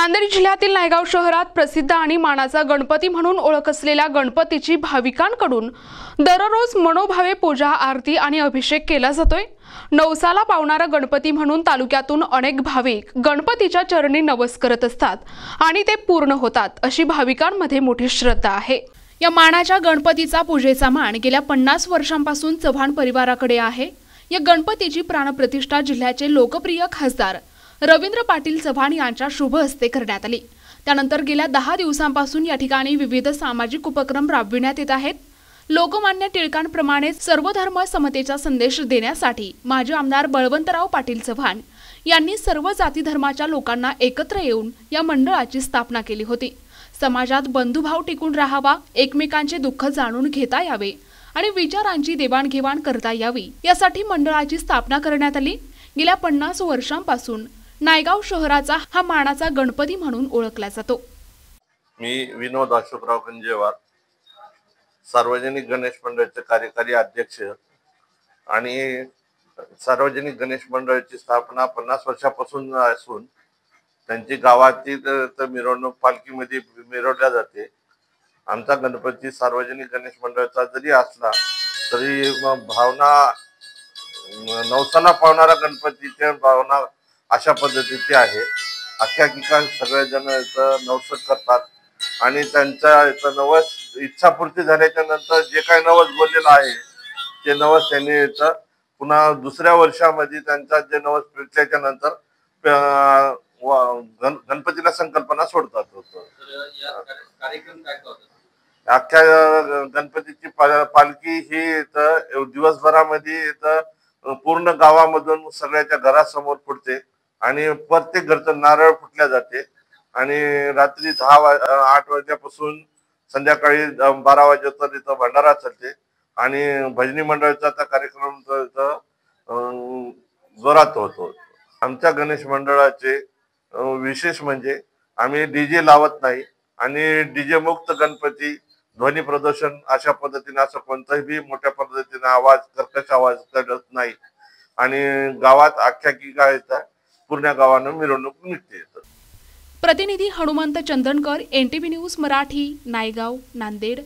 नांदेड जिल्ह्यातील नायगाव शहरात प्रसिद्ध आणि मानाचा गणपती म्हणून ओळख असलेल्या गणपतीची भाविकांकडून दररोज मनोभावे पूजा, आरती आणि अभिषेक केला जातोय। नवसाला पावणारा गणपती म्हणून तालुक्यातून अनेक भाविक गणपतीच्या चरणी नवस करत असतात आणि ते पूर्ण होतात, अशी भाविकांमध्ये मोठी श्रद्धा आहे। या मानाच्या गणपतीचा पूजेचा मान गेल्या 50 वर्षांपासून चव्हाण परिवाराकडे आहे। या गणपतीची प्राणप्रतिष्ठा जिल्ह्याचे लोकप्रिय खासदार रवींद्र पाटील चव्हाण यांच्या शुभ हस्ते करण्यात आली। त्यानंतर गेल्या 10 दिवसांपासून या ठिकाणी विविध सामाजिक उपक्रम राबविण्यात येत आहेत। लोकमान्य टिळकांप्रमाणे सर्वधर्म समतेचा संदेश देण्यासाठी माजी आमदार बळवंतराव पाटील चव्हाण यांनी सर्व जाती धर्माच्या लोकांना एकत्र येऊन या मंडळाची स्थापना केली होती। समाजात बंधुभाव टिकून राहावा, एकमेकांचे दुःख जाणून घेता यावे आणि विचारांची देवाणघेवाण करता यावी, यासाठी मंडळाची स्थापना करण्यात आली। गेल्या 50 वर्षांपासून नायगाव शहराचा हा मानाचा गणपती म्हणून ओळखला जातो। मी विनोद अशोकराव गंजेवार, सार्वजनिक गणेश मंडळाचे कार्यकारी अध्यक्ष आणि सार्वजनिक गणेश मंडळाची स्थापना 50 वर्षापासून असून त्यांची गावातील मिरवणूक पालखीमध्ये मिरवल्या जाते। आमचा गणपती सार्वजनिक गणेश मंडळाचा जरी असला तरी भावना नवसाला पावणारा गणपतीची भावना अशा पद्धतीची आहे। अख्ख्या सगळेजण नवस करतात आणि त्यांचा नवस इच्छापूर्ती झाल्याच्या नंतर जे काही नवस बोललेलं आहे ते नवस त्यांनी पुन्हा दुसऱ्या वर्षामध्ये त्यांचा जे नवस पेटल्याच्या नंतर गणपतीला संकल्पना सोडतात होतं। अख्ख्या गणपतीची पालखी ही दिवसभरामध्ये पूर्ण गावामधून सगळ्याच्या घरासमोर फुटते आणि प्रत्येक घरचं नारळ फुटल्या जाते आणि रात्री 8 वाजल्यापासून संध्याकाळी 12 वाजेपर्यंत इथं भंडारा चालते आणि भजनी मंडळाचा कार्यक्रम जोरात होतो। आमच्या गणेश मंडळाचे विशेष म्हणजे आम्ही डीजे लावत नाही आणि डीजे मुक्त गणपती, ध्वनी प्रदूषण अशा पद्धतीने असं कोणताही मोठ्या पद्धतीने आवाज, कर्कश आवाज करत नाही आणि गावात अख्ख्या पूर्ण गावानं मिरवणूक निघते। प्रतिनिधी हनुमंत चंदनकर, NTV न्यूज मराठी, नायगाव, नांदेड।